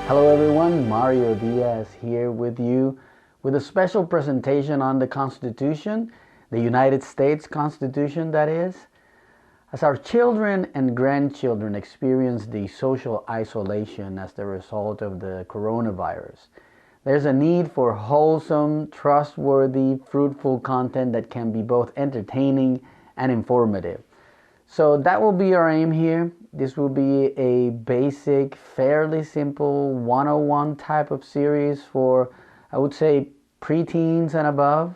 Hello everyone, Mario Diaz here with you with a special presentation on the Constitution, the United States Constitution that is. As our children and grandchildren experience the social isolation as the result of the coronavirus, there's a need for wholesome, trustworthy, fruitful content that can be both entertaining and informative. So that will be our aim here. This will be a basic, fairly simple 101 type of series for, I would say, preteens and above.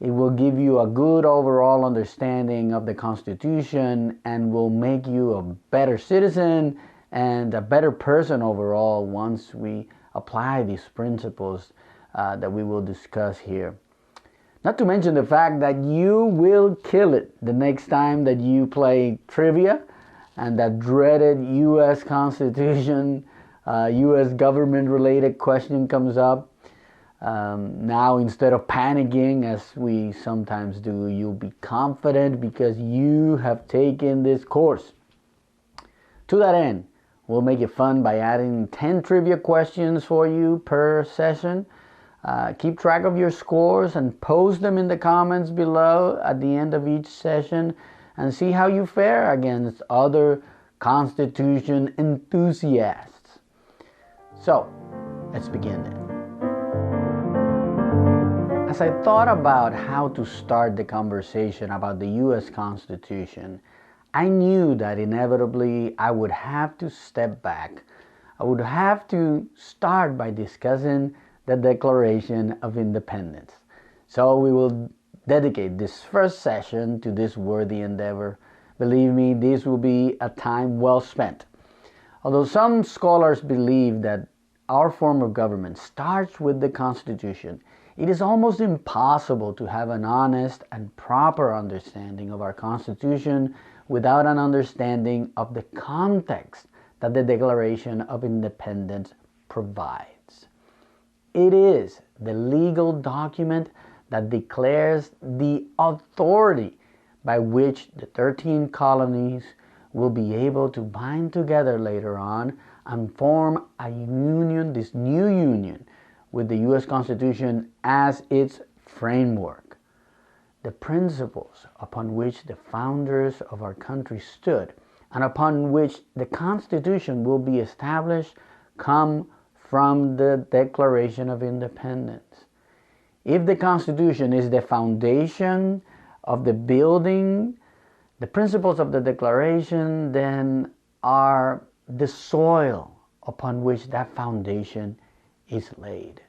It will give you a good overall understanding of the Constitution and will make you a better citizen and a better person overall once we apply these principles that we will discuss here. Not to mention the fact that you will kill it the next time that you play trivia and that dreaded U.S. Constitution, U.S. government related question comes up. Now, instead of panicking as we sometimes do, you'll be confident because you have taken this course. To that end, we'll make it fun by adding 10 trivia questions for you per session. Keep track of your scores and post them in the comments below at the end of each session and see how you fare against other Constitution enthusiasts. So, let's begin then. As I thought about how to start the conversation about the U.S. Constitution, I knew that inevitably I would have to step back. I would have to start by discussing the Declaration of Independence. So we will dedicate this first session to this worthy endeavor. Believe me, this will be a time well spent. Although some scholars believe that our form of government starts with the Constitution, it is almost impossible to have an honest and proper understanding of our Constitution without an understanding of the context that the Declaration of Independence provides. It is the legal document that declares the authority by which the 13 colonies will be able to bind together later on and form a union, this new union, with the U.S. Constitution as its framework. The principles upon which the founders of our country stood and upon which the Constitution will be established come from the Declaration of Independence. If the Constitution is the foundation of the building, the principles of the Declaration then are the soil upon which that foundation is laid.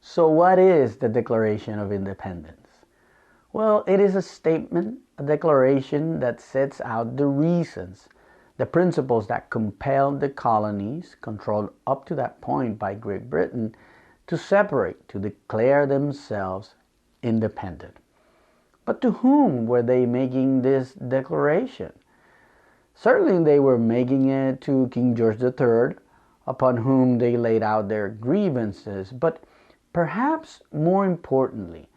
So what is the Declaration of Independence? Well, it is a statement, a declaration that sets out the reasons, the principles that compelled the colonies, controlled up to that point by Great Britain, to separate, to declare themselves independent. But to whom were they making this declaration? Certainly they were making it to King George III, upon whom they laid out their grievances. But perhaps more importantly,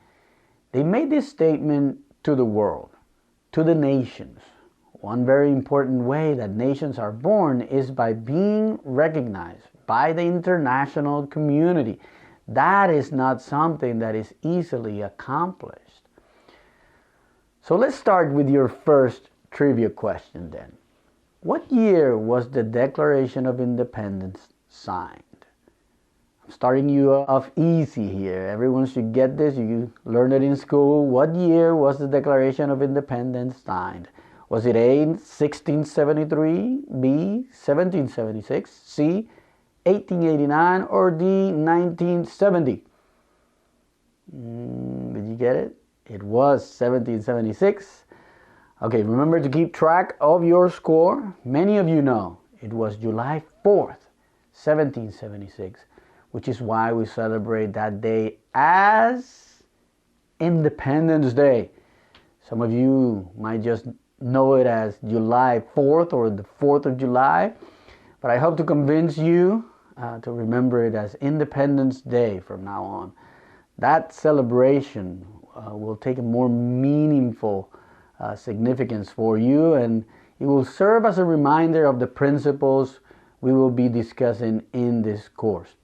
they made this statement to the world, to the nations. One very important way that nations are born is by being recognized by the international community. That is not something that is easily accomplished. So let's start with your first trivia question then. What year was the Declaration of Independence signed? I'm starting you off easy here. Everyone should get this. You learned it in school. What year was the Declaration of Independence signed? Was it A, 1673, B, 1776, C, 1889, or D, 1970? Did you get it? It was 1776. Okay, remember to keep track of your score. Many of you know it was July 4th, 1776, which is why we celebrate that day as Independence Day. Some of you might just know it as July 4th or the 4th of July, but I hope to convince you to remember it as Independence Day from now on. That celebration will take a more meaningful significance for you, and it will serve as a reminder of the principles we will be discussing in this course.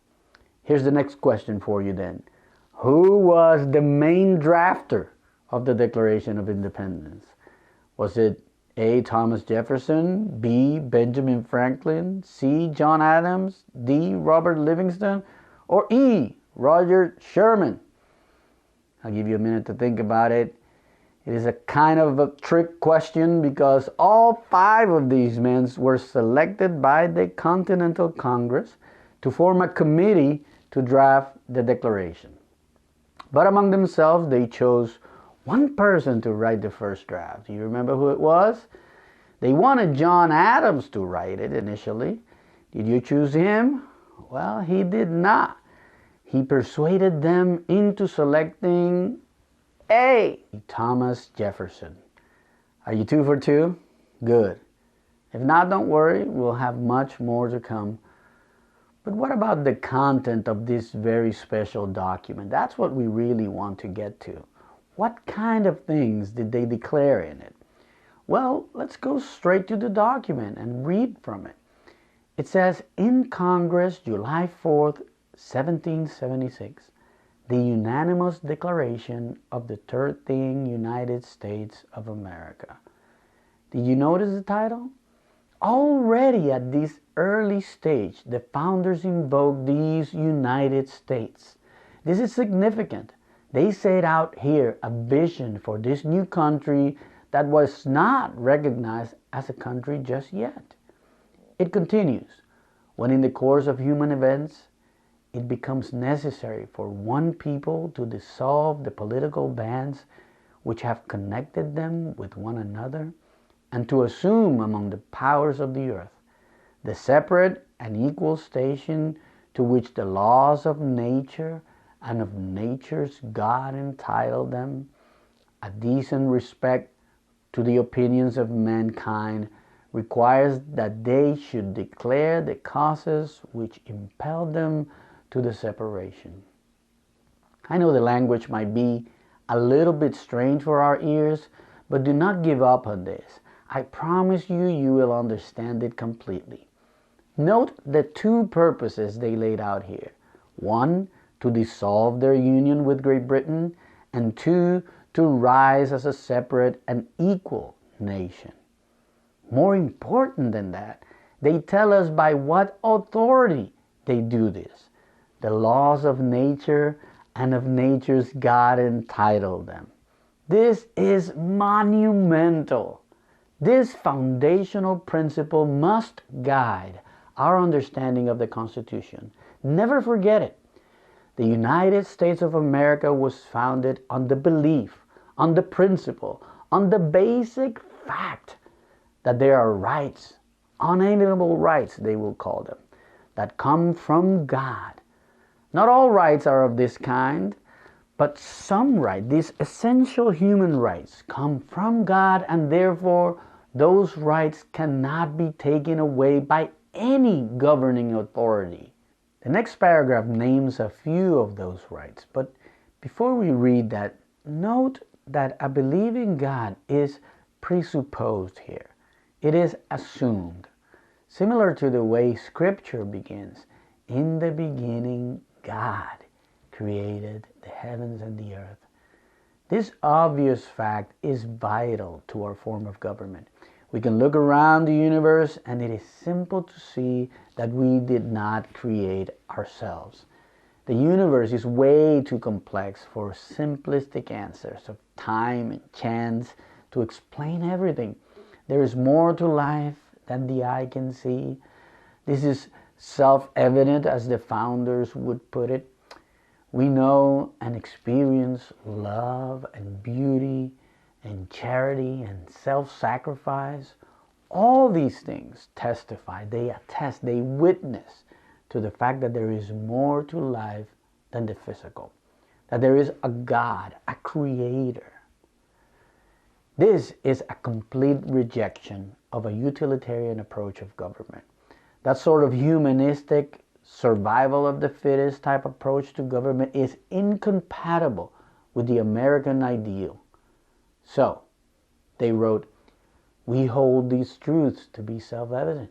Here's the next question for you then. Who was the main drafter of the Declaration of Independence? Was it A. Thomas Jefferson, B. Benjamin Franklin, C. John Adams, D. Robert Livingston, or E. Roger Sherman? I'll give you a minute to think about it. It is a kind of a trick question because all 5 of these men were selected by the Continental Congress to form a committee to draft the Declaration. But among themselves, they chose one person to write the first draft. Do you remember who it was? They wanted John Adams to write it initially. Did you choose him? Well, he did not. He persuaded them into selecting A. Thomas Jefferson. Are you 2 for 2? Good. If not, don't worry. We'll have much more to come. But what about the content of this very special document? That's what we really want to get to. What kind of things did they declare in it? Well, let's go straight to the document and read from it. It says, in Congress, July 4th, 1776, the unanimous declaration of the 13 United States of America. Did you notice the title? Already at this early stage, the founders invoked these United States. This is significant. They set out here a vision for this new country that was not recognized as a country just yet. It continues, when in the course of human events, it becomes necessary for one people to dissolve the political bands which have connected them with one another, and to assume among the powers of the earth the separate and equal station to which the laws of nature and of nature's God entitled them, a decent respect to the opinions of mankind requires that they should declare the causes which impelled them to the separation. I know the language might be a little bit strange for our ears, but do not give up on this. I promise you, you will understand it completely. Note the 2 purposes they laid out here. 1, to dissolve their union with Great Britain, and 2, to rise as a separate and equal nation. More important than that, they tell us by what authority they do this. The laws of nature and of nature's God entitled them. This is monumental. This foundational principle must guide our understanding of the Constitution. Never forget it. The United States of America was founded on the belief, on the principle, on the basic fact that there are rights, unalienable rights they will call them, that come from God. Not all rights are of this kind, but some rights, these essential human rights, come from God, and therefore those rights cannot be taken away by any governing authority. The next paragraph names a few of those rights, but before we read that, note that a believing God is presupposed here. It is assumed, similar to the way Scripture begins. In the beginning, God created the heavens and the earth. This obvious fact is vital to our form of government. We can look around the universe and it is simple to see that we did not create ourselves. The universe is way too complex for simplistic answers of time and chance to explain everything. There is more to life than the eye can see. This is self-evident, as the founders would put it. We know and experience love and beauty and charity and self-sacrifice. All these things testify, they attest, they witness to the fact that there is more to life than the physical, that there is a God, a creator. This is a complete rejection of a utilitarian approach of government. That sort of humanistic, survival of the fittest type approach to government is incompatible with the American ideal. So, they wrote, we hold these truths to be self-evident.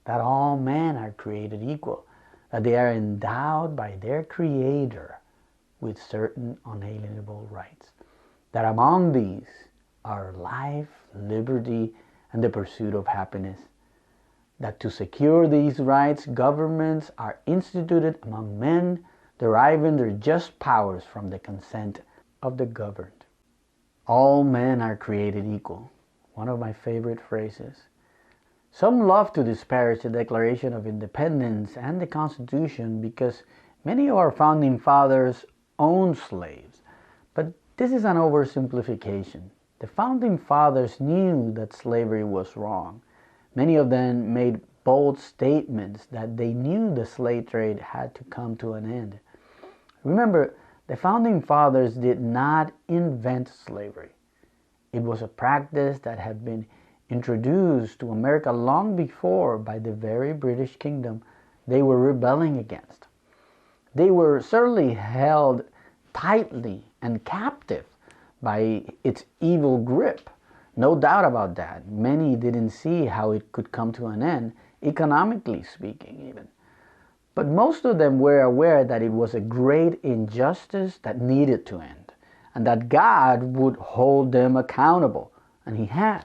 that all men are created equal, that they are endowed by their Creator with certain unalienable rights, that among these are life, liberty, and the pursuit of happiness, that to secure these rights, governments are instituted among men, deriving their just powers from the consent of the governed. All men are created equal. One of my favorite phrases. Some love to disparage the Declaration of Independence and the Constitution because many of our founding fathers owned slaves. But this is an oversimplification. The founding fathers knew that slavery was wrong. Many of them made bold statements that they knew the slave trade had to come to an end. Remember, the founding fathers did not invent slavery. It was a practice that had been introduced to America long before by the very British kingdom they were rebelling against. They were certainly held tightly and captive by its evil grip. No doubt about that. Many didn't see how it could come to an end, economically speaking even. But most of them were aware that it was a great injustice that needed to end, and that God would hold them accountable, and He has.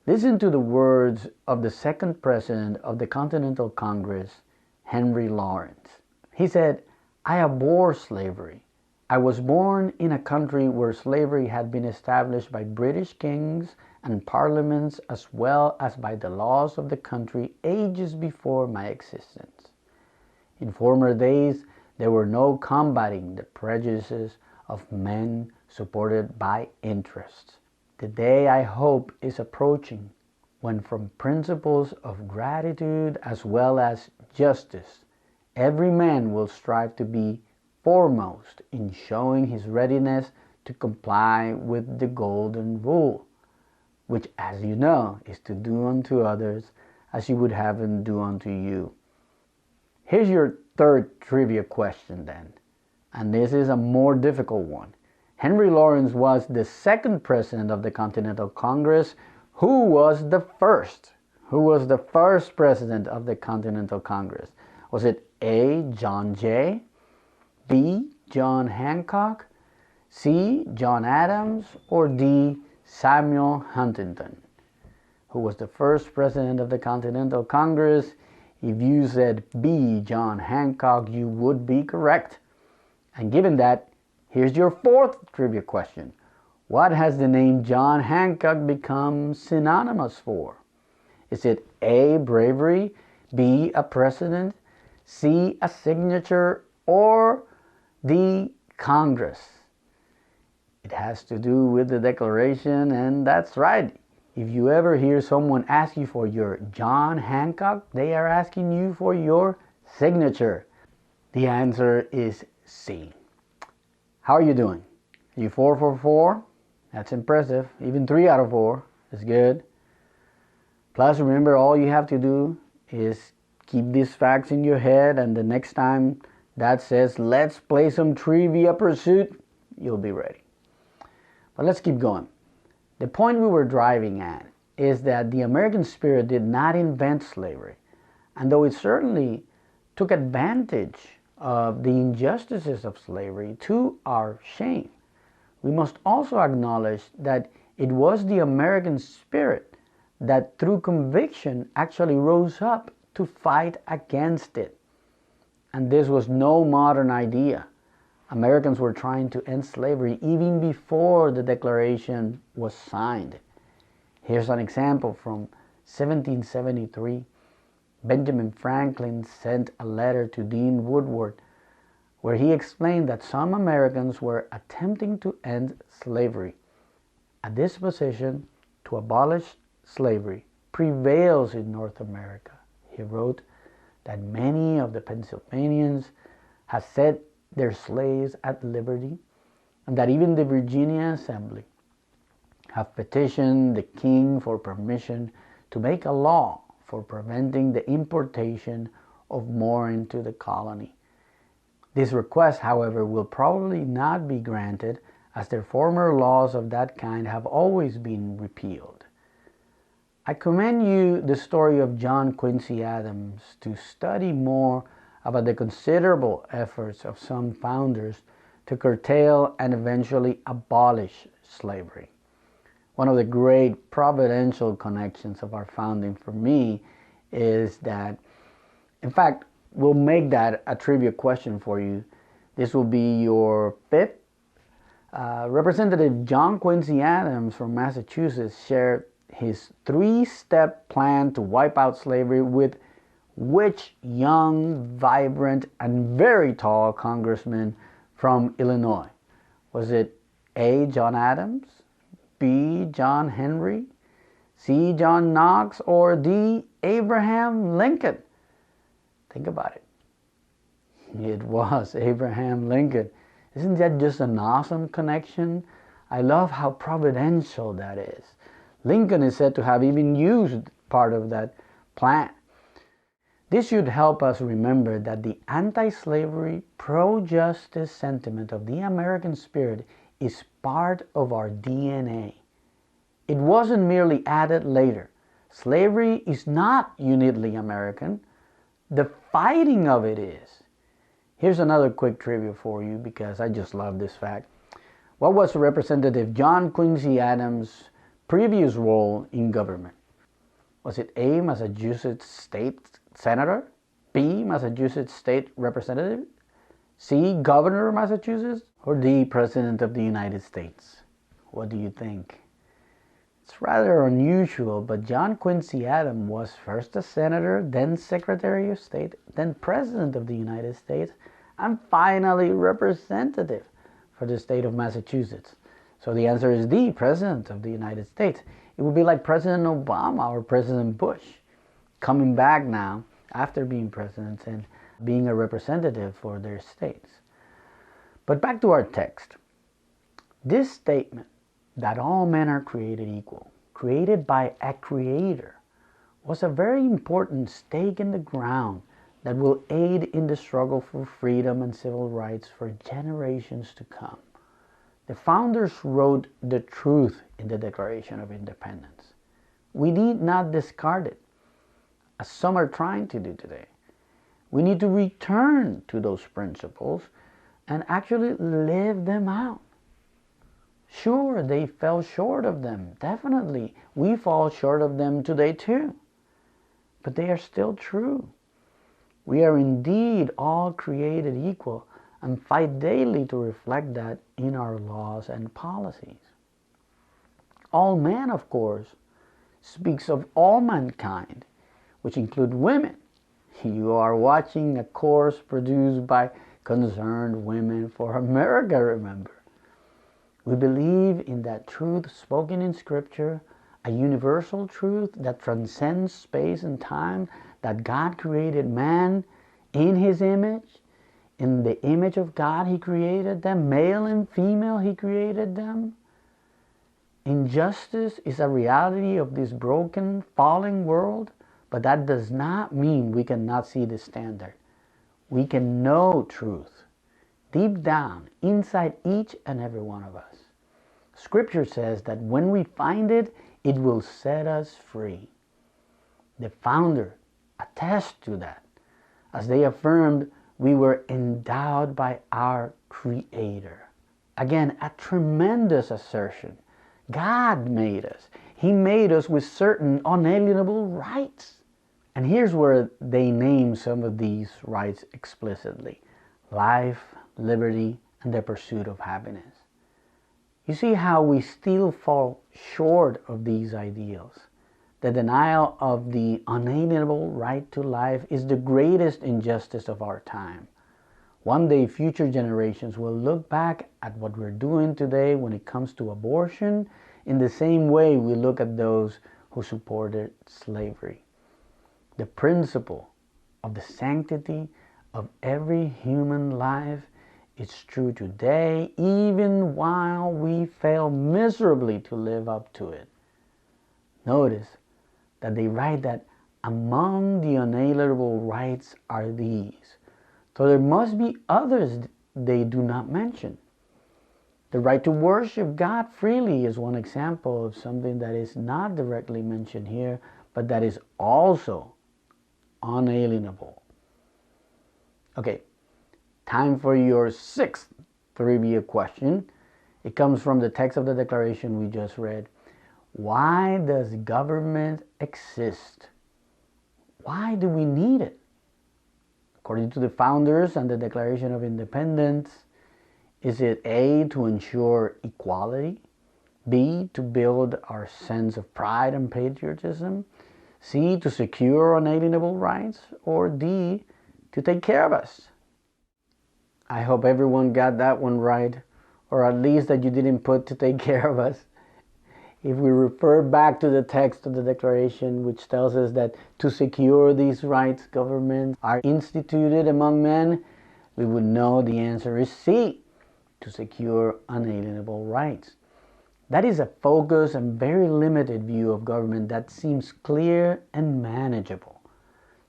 Listen to the words of the second president of the Continental Congress, Henry Lawrence. He said, "I abhor slavery. I was born in a country where slavery had been established by British kings and parliaments as well as by the laws of the country ages before my existence. In former days, there were no combating the prejudices of men supported by interests. The day, I hope, is approaching when from principles of gratitude as well as justice, every man will strive to be foremost in showing his readiness to comply with the golden rule, which, as you know, is to do unto others as you would have them do unto you." Here's your third trivia question then, and this is a more difficult one. Henry Lawrence was the second president of the Continental Congress. Who was the first? Who was the first president of the Continental Congress? Was it A, John Jay, B, John Hancock, C, John Adams, or D, Samuel Huntington? Who was the first president of the Continental Congress? If you said B, John Hancock, you would be correct. And given that, here's your fourth trivia question. What has the name John Hancock become synonymous for? Is it A, bravery, B, a president, C, a signature, or D, Congress? It has to do with the Declaration, and that's right. If you ever hear someone ask you for your John Hancock, they are asking you for your signature. The answer is C. How are you doing? Are you 4 for 4? That's impressive. Even 3 out of 4 is good. Plus, remember, all you have to do is keep these facts in your head, and the next time that says, "Let's play some Trivia Pursuit," you'll be ready. But let's keep going. The point we were driving at is that the American spirit did not invent slavery, and though it certainly took advantage of the injustices of slavery to our shame, we must also acknowledge that it was the American spirit that through conviction actually rose up to fight against it. And this was no modern idea. Americans were trying to end slavery even before the Declaration was signed. Here's an example from 1773. Benjamin Franklin sent a letter to Dean Woodward where he explained that some Americans were attempting to end slavery. A disposition to abolish slavery prevails in North America. He wrote that many of the Pennsylvanians have set their slaves at liberty, and that even the Virginia Assembly have petitioned the king for permission to make a law for preventing the importation of more into the colony. This request, however, will probably not be granted, as their former laws of that kind have always been repealed. I commend you the story of John Quincy Adams to study more about the considerable efforts of some founders to curtail and eventually abolish slavery. One of the great providential connections of our founding for me is that, in fact, we'll make that a trivia question for you. This will be your fifth. Representative John Quincy Adams from Massachusetts shared his three-step plan to wipe out slavery with which young, vibrant, and very tall congressman from Illinois? Was it A. John Adams, B. John Henry, C. John Knox, or D. Abraham Lincoln? Think about it. It was Abraham Lincoln. Isn't that just an awesome connection? I love how providential that is. Lincoln is said to have even used part of that plan. This should help us remember that the anti-slavery, pro-justice sentiment of the American spirit is part of our DNA. It wasn't merely added later. Slavery is not uniquely American. The fighting of it is. Here's another quick trivia for you because I just love this fact. What was Representative John Quincy Adams' previous role in government? Was it A. Massachusetts State Senator, B. Massachusetts State Representative, C. Governor of Massachusetts, or D. President of the United States? What do you think? It's rather unusual, but John Quincy Adams was first a senator, then Secretary of State, then President of the United States, and finally representative for the state of Massachusetts. So the answer is D, President of the United States. It would be like President Obama or President Bush coming back now after being president and being a representative for their states. But back to our text. This statement that all men are created equal, created by a creator, was a very important stake in the ground that will aid in the struggle for freedom and civil rights for generations to come. The founders wrote the truth in the Declaration of Independence. We need not discard it, as some are trying to do today. We need to return to those principles and actually live them out. Sure, they fell short of them. Definitely. We fall short of them today too. But they are still true. We are indeed all created equal and fight daily to reflect that in our laws and policies. All men, of course, speaks of all mankind, which include women. You are watching a course produced by Concerned Women for America, remember. We believe in that truth spoken in Scripture, a universal truth that transcends space and time, that God created man in His image. In the image of God He created them, male and female He created them. Injustice is a reality of this broken, fallen world, but that does not mean we cannot see the standard. We can know truth deep down inside each and every one of us. Scripture says that when we find it, it will set us free. The founder attests to that, as they affirmed we were endowed by our Creator. Again, a tremendous assertion. God made us. He made us with certain unalienable rights. And here's where they name some of these rights explicitly: life, liberty, and the pursuit of happiness. You see how we still fall short of these ideals. The denial of the unalienable right to life is the greatest injustice of our time. One day, future generations will look back at what we're doing today when it comes to abortion in the same way we look at those who supported slavery. The principle of the sanctity of every human life is true today, even while we fail miserably to live up to it. Notice that they write that among the unalienable rights are these, so there must be others they do not mention. The right to worship God freely is one example of something that is not directly mentioned here, but that is also unalienable. Okay, time for your sixth trivia question. It comes from the text of the declaration we just read. Why does government exist? Why do we need it? According to the founders and the Declaration of Independence, is it A, to ensure equality, B, to build our sense of pride and patriotism, C, to secure unalienable rights, or D, to take care of us? I hope everyone got that one right, or at least that you didn't put to take care of us. If we refer back to the text of the Declaration, which tells us that to secure these rights, governments are instituted among men, we would know the answer is C, to secure unalienable rights. That is a focused and very limited view of government that seems clear and manageable.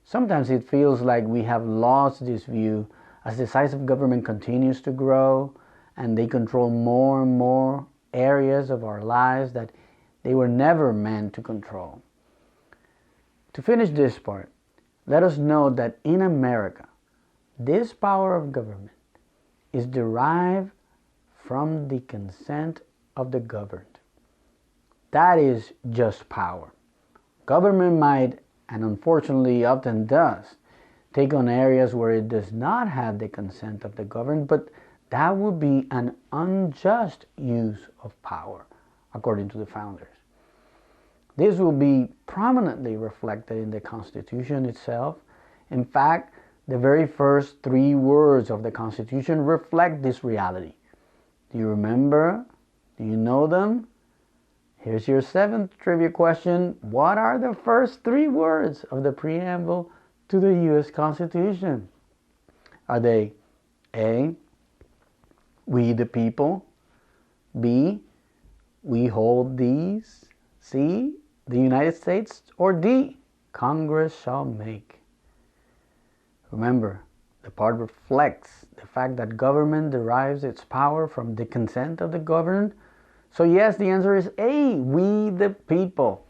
Sometimes it feels like we have lost this view as the size of government continues to grow and they control more and more areas of our lives that they were never meant to control. To finish this part, let us note that in America, this power of government is derived from the consent of the governed. That is just power. Government might, and unfortunately often does, take on areas where it does not have the consent of the governed, but that would be an unjust use of power, according to the founders. This will be prominently reflected in the Constitution itself. In fact, the very first 3 words of the Constitution reflect this reality. Do you remember? Do you know them? Here's your 7th trivia question. What are the first 3 words of the preamble to the U.S. Constitution? Are they A, we the people, B, we hold these, C, the United States, or D, Congress shall make? Remember, the part reflects the fact that government derives its power from the consent of the governed. So yes, the answer is A, we the people.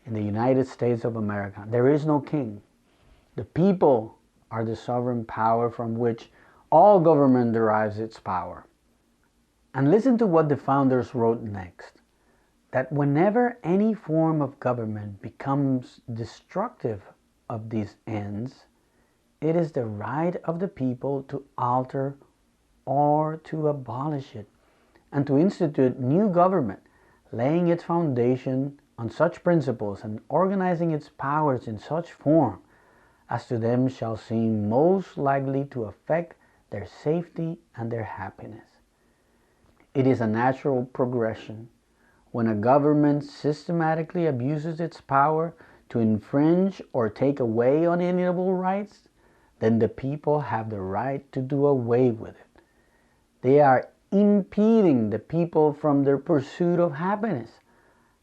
In the United States of America, there is no king. The people are the sovereign power from which all government derives its power. And listen to what the founders wrote next. That whenever any form of government becomes destructive of these ends, it is the right of the people to alter or to abolish it, and to institute new government, laying its foundation on such principles and organizing its powers in such form as to them shall seem most likely to affect their safety and their happiness. It is a natural progression. When a government systematically abuses its power to infringe or take away unalienable rights, then the people have the right to do away with it. They are impeding the people from their pursuit of happiness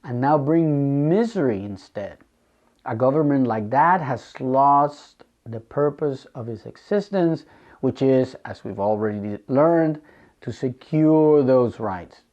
and now bring misery instead. A government like that has lost the purpose of its existence, which is, as we've already learned, to secure those rights.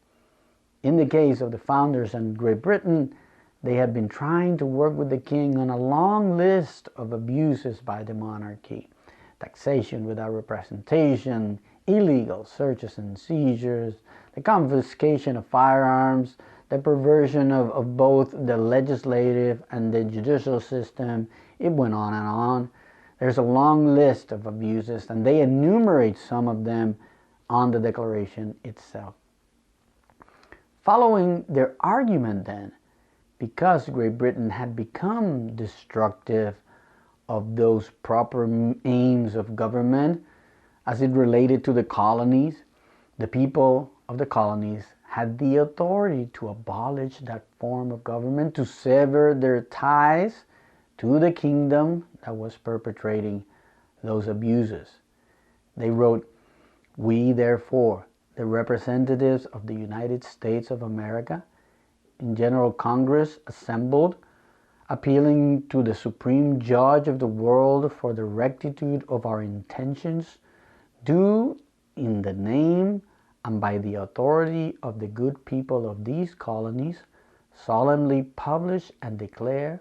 In the case of the founders and Great Britain, they had been trying to work with the king on a long list of abuses by the monarchy. Taxation without representation, illegal searches and seizures, the confiscation of firearms, the perversion of both the legislative and the judicial system. It went on and on. There's a long list of abuses, and they enumerate some of them on the Declaration itself. Following their argument then, because Great Britain had become destructive of those proper aims of government as it related to the colonies, the people of the colonies had the authority to abolish that form of government, to sever their ties to the kingdom that was perpetrating those abuses. They wrote, "We therefore, the representatives of the United States of America, in General Congress assembled, appealing to the Supreme Judge of the world for the rectitude of our intentions, do in the name and by the authority of the good people of these colonies, solemnly publish and declare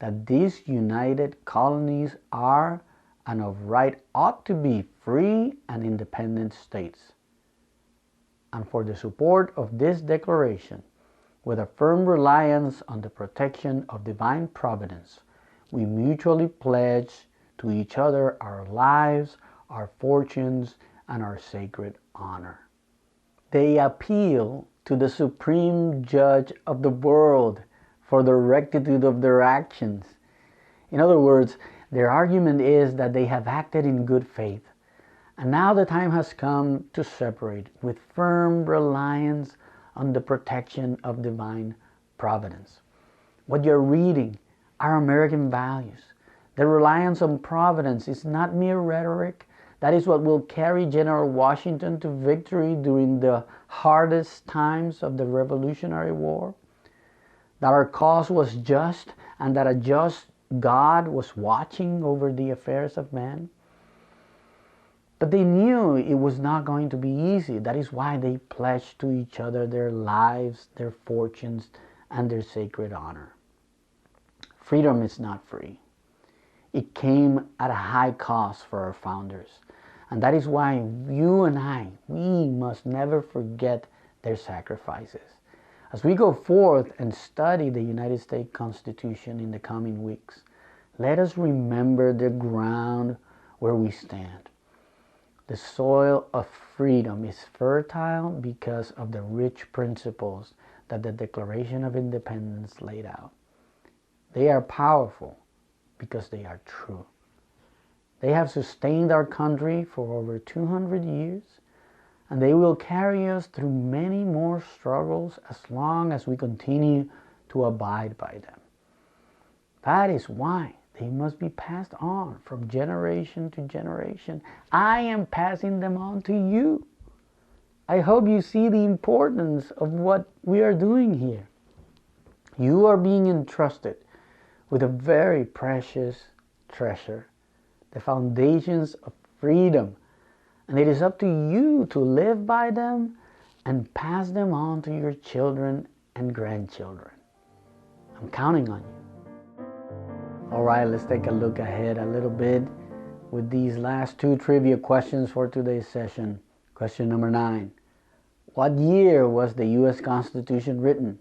that these united colonies are and of right ought to be free and independent states. And for the support of this declaration, with a firm reliance on the protection of divine providence, we mutually pledge to each other our lives, our fortunes, and our sacred honor. They appeal to the supreme judge of the world for the rectitude of their actions. In other words, their argument is that they have acted in good faith, and now the time has come to separate with firm reliance on the protection of divine providence. What you're reading are American values. The reliance on providence is not mere rhetoric. That is what will carry General Washington to victory during the hardest times of the Revolutionary War. That our cause was just, and that a just God was watching over the affairs of man. But they knew it was not going to be easy. That is why they pledged to each other their lives, their fortunes, and their sacred honor. Freedom is not free. It came at a high cost for our founders. And that is why you and I, we must never forget their sacrifices. As we go forth and study the United States Constitution in the coming weeks, let us remember the ground where we stand. The soil of freedom is fertile because of the rich principles that the Declaration of Independence laid out. They are powerful because they are true. They have sustained our country for over 200 years, and they will carry us through many more struggles as long as we continue to abide by them. That is why they must be passed on from generation to generation. I am passing them on to you. I hope you see the importance of what we are doing here. You are being entrusted with a very precious treasure, the foundations of freedom. And it is up to you to live by them and pass them on to your children and grandchildren. I'm counting on you. All right, let's take a look ahead a little bit with these last two trivia questions for today's session. Question number 9. What year was the U.S. Constitution written?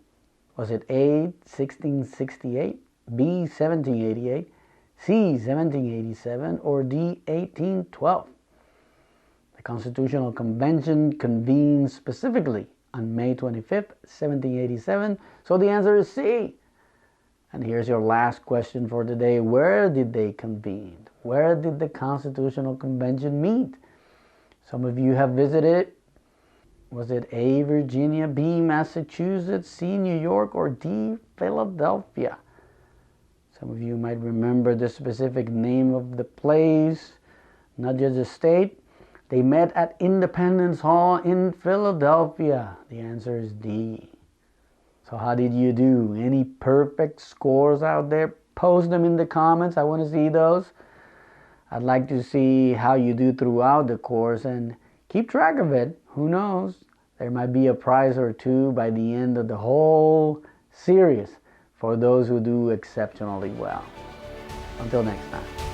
Was it A, 1668, B, 1788, C, 1787, or D, 1812? The Constitutional Convention convened specifically on May 25th, 1787, so the answer is C. And here's your last question for today. Where did they convene? Where did the Constitutional Convention meet? Some of you have visited. Was it A, Virginia, B, Massachusetts, C, New York, or D, Philadelphia? Some of you might remember the specific name of the place, not just the state. They met at Independence Hall in Philadelphia. The answer is D. So how did you do? Any perfect scores out there? Post them in the comments. I want to see those. I'd like to see how you do throughout the course, and keep track of it. Who knows? There might be a prize or two by the end of the whole series for those who do exceptionally well. Until next time.